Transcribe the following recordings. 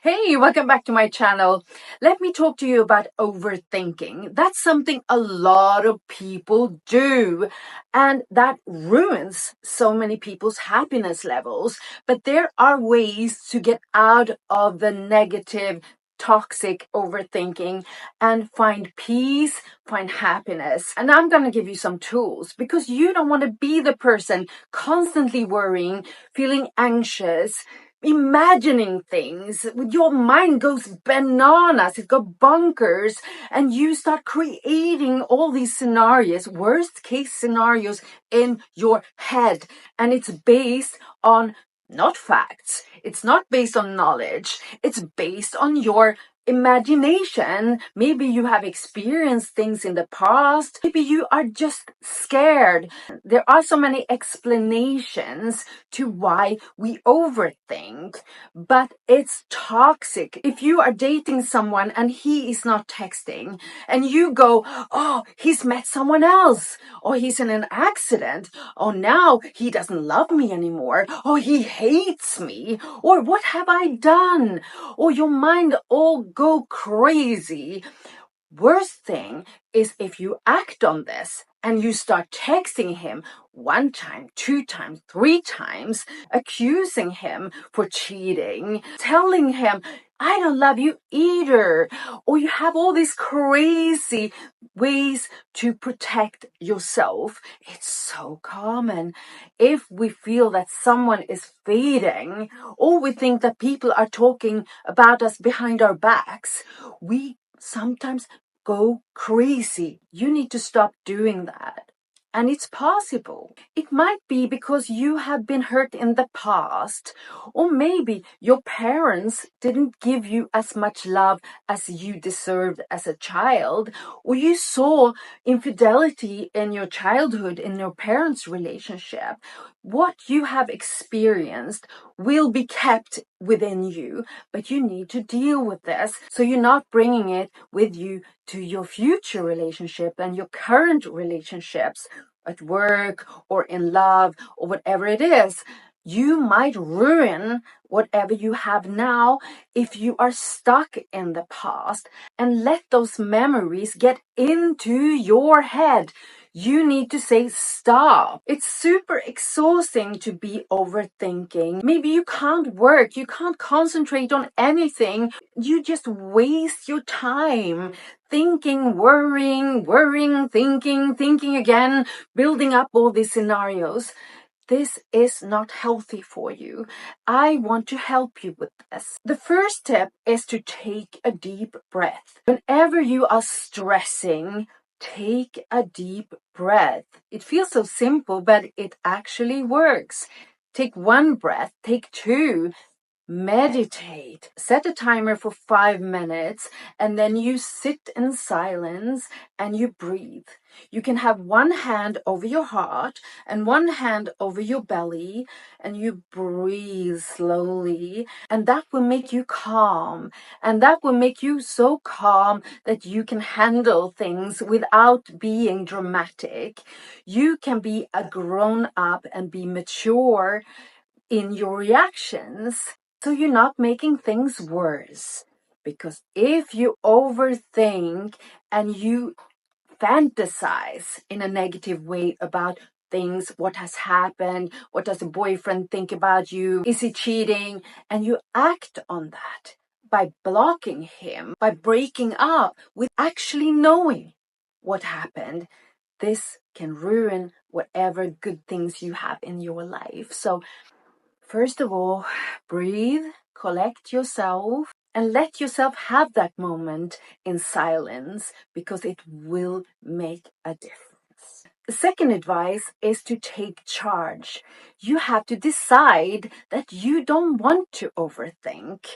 Hey, welcome back to my channel. Let me talk to you about overthinking. That's something a lot of people do, and that ruins so many people's happiness levels. But there are ways to get out of the negative, toxic overthinking and find peace, find happiness. And I'm going to give you some tools because you don't want to be the person constantly worrying, feeling anxious, imagining things. Your mind goes bananas, it goes bonkers, and you start creating all these scenarios, worst case scenarios in your head. And it's based on not facts, it's not based on knowledge, it's based on your imagination. Maybe you have experienced things in the past, maybe you are just scared. There are so many explanations to why we overthink, but it's toxic. If you are dating someone and he is not texting, and you go, oh, he's met someone else, or he's in an accident, oh, now he doesn't love me anymore, oh, he hates me, or what have I done? Or your mind all go crazy. Worst thing is if you act on this and you start texting him 1 time, 2 times, 3 times, accusing him for cheating, telling him, I don't love you either. Or you have all these crazy ways to protect yourself. It's so common. If we feel that someone is fading, or we think that people are talking about us behind our backs, we sometimes go crazy. You need to stop doing that. And it's possible. It might be because you have been hurt in the past, or maybe your parents didn't give you as much love as you deserved as a child, or you saw infidelity in your childhood in your parents' relationship. What you have experienced will be kept within you, but you need to deal with this so you're not bringing it with you to your future relationship and your current relationships at work or in love or whatever it is. You might ruin whatever you have now if you are stuck in the past and let those memories get into your head. You need to say stop. It's super exhausting to be overthinking. Maybe you can't work, you can't concentrate on anything. You just waste your time thinking, worrying, thinking again, building up all these scenarios. This is not healthy for you. I want to help you with this. The first step is to take a deep breath. Whenever you are stressing, take a deep breath. It feels so simple, but it actually works. Take 1 breath, take 2. Meditate. Set a timer for 5 minutes and then you sit in silence and you breathe. You can have 1 hand over your heart and 1 hand over your belly and you breathe slowly, and that will make you calm, and that will make you so calm that you can handle things without being dramatic. You can be a grown up and be mature in your reactions, so you're not making things worse. Because if you overthink and you fantasize in a negative way about things, what has happened, what does a boyfriend think about you, is he cheating, and you act on that by blocking him, by breaking up with actually knowing what happened, this can ruin whatever good things you have in your life. So first of all, breathe, collect yourself, and let yourself have that moment in silence, because it will make a difference. The second advice is to take charge. You have to decide that you don't want to overthink.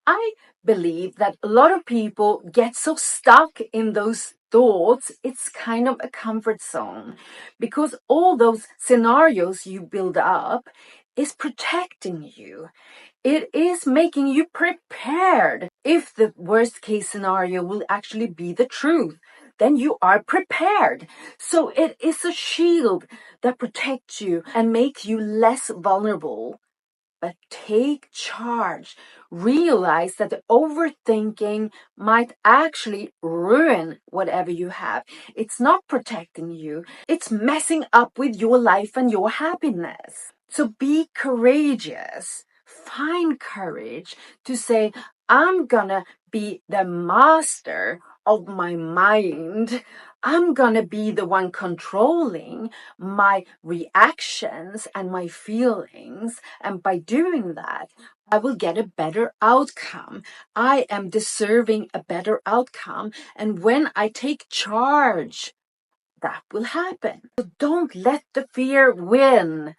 I believe that a lot of people get so stuck in those thoughts, it's kind of a comfort zone, because all those scenarios you build up is protecting you. It is making you prepared. If the worst case scenario will actually be the truth, then you are prepared. So it is a shield that protects you and makes you less vulnerable but take charge. Realize that the overthinking might actually ruin whatever you have. It's not protecting you. It's messing up with your life and your happiness. So be courageous. Find courage to say, I'm gonna be the master of my mind. I'm gonna be the one controlling my reactions and my feelings. And by doing that, I will get a better outcome. I am deserving a better outcome. And when I take charge, that will happen. So don't let the fear win.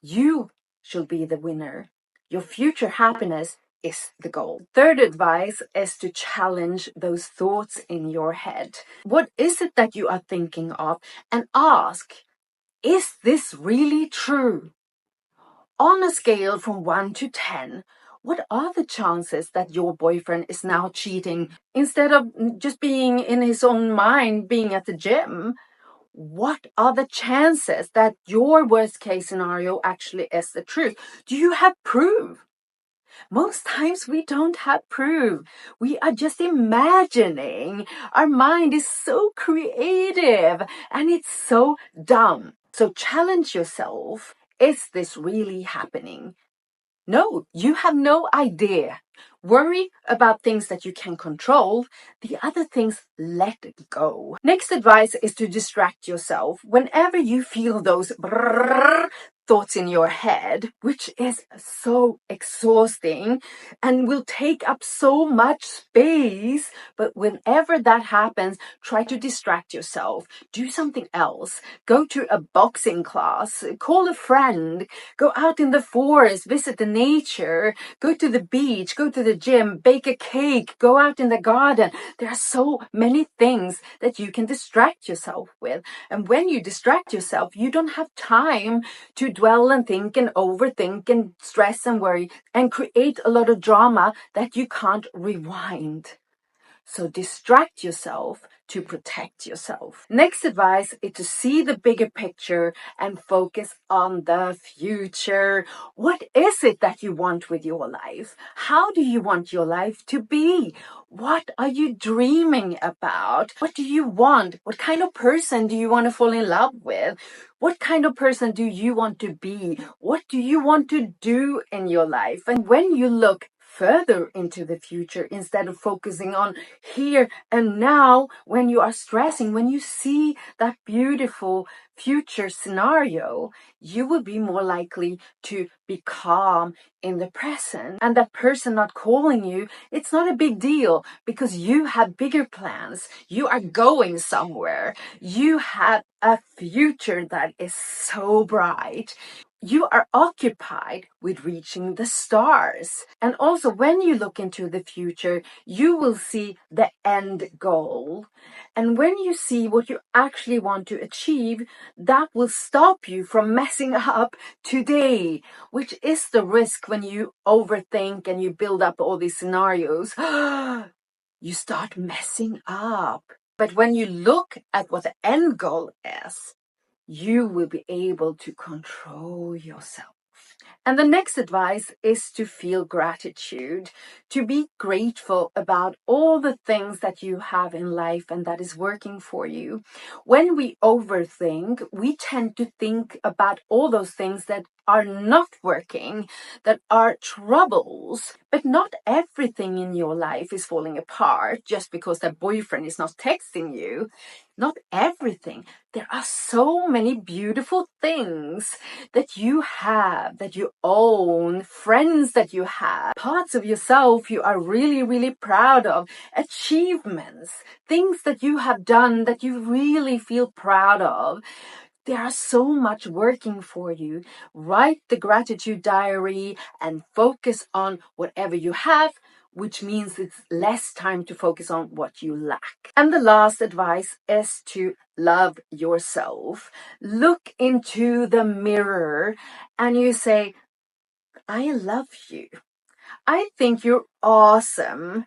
You shall be the winner. Your future happiness is the goal. Third advice is to challenge those thoughts in your head. What is it that you are thinking of? And ask, is this really true? On a scale from 1 to 10, what are the chances that your boyfriend is now cheating instead of just being in his own mind, being at the gym? What are the chances that your worst case scenario actually is the truth? Do you have proof? Most times we don't have proof. We are just imagining. Our mind is so creative and it's so dumb. So challenge yourself. Is this really happening? No, you have no idea. Worry about things that you can control. The other things, let it go. Next advice is to distract yourself. Whenever you feel those thoughts in your head, which is so exhausting and will take up so much space, but whenever that happens, try to distract yourself. Do something else. Go to a boxing class. Call a friend. Go out in the forest. Visit the nature. Go to the beach. Go to the gym. Bake a cake. Go out in the garden. There are so many things that you can distract yourself with. And when you distract yourself, you don't have time to dwell and think and overthink and stress and worry and create a lot of drama that you can't rewind. So distract yourself to protect yourself. Next advice is to see the bigger picture and focus on the future. What is it that you want with your life? How do you want your life to be? What are you dreaming about? What do you want? What kind of person do you want to fall in love with? What kind of person do you want to be? What do you want to do in your life? And when you look further into the future instead of focusing on here and now, when you are stressing, when you see that beautiful future scenario, you will be more likely to be calm in the present. And that person not calling you, it's not a big deal because you have bigger plans. You are going somewhere. You have a future that is so bright. You are occupied with reaching the stars. And also, when you look into the future, you will see the end goal. And when you see what you actually want to achieve, that will stop you from messing up today, which is the risk when you overthink and you build up all these scenarios. You start messing up. But when you look at what the end goal is, you will be able to control yourself. And the next advice is to feel gratitude, to be grateful about all the things that you have in life and that is working for you. When we overthink, we tend to think about all those things that are not working, that are troubles. But not everything in your life is falling apart just because that boyfriend is not texting you. Not everything. There are so many beautiful things that you have, that you own, friends that you have, parts of yourself you are really, really proud of, achievements, things that you have done that you really feel proud of. There are so much working for you. Write the gratitude diary and focus on whatever you have, which means it's less time to focus on what you lack. And the last advice is to love yourself. Look into the mirror and you say, I love you. I think you're awesome.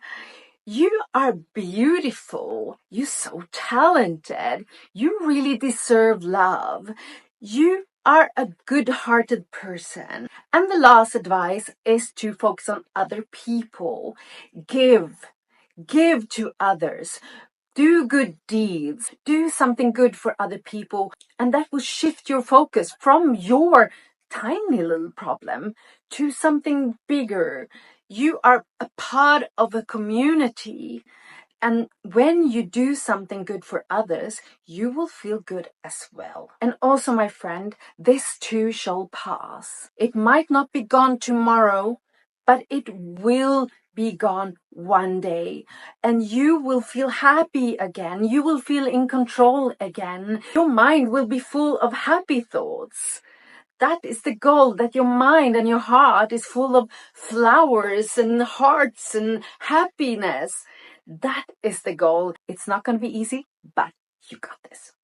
You are beautiful. You're so talented. You really deserve love. You are a good-hearted person. And the last advice is to focus on other people. Give to others. Do good deeds. Do something good for other people. And that will shift your focus from your tiny little problem to something bigger. You are a part of a community. And when you do something good for others, you will feel good as well. And also, my friend, this too shall pass. It might not be gone tomorrow, but it will be gone one day. And you will feel happy again. You will feel in control again. Your mind will be full of happy thoughts. That is the goal, that your mind and your heart is full of flowers and hearts and happiness. That is the goal. It's not going to be easy, but you got this.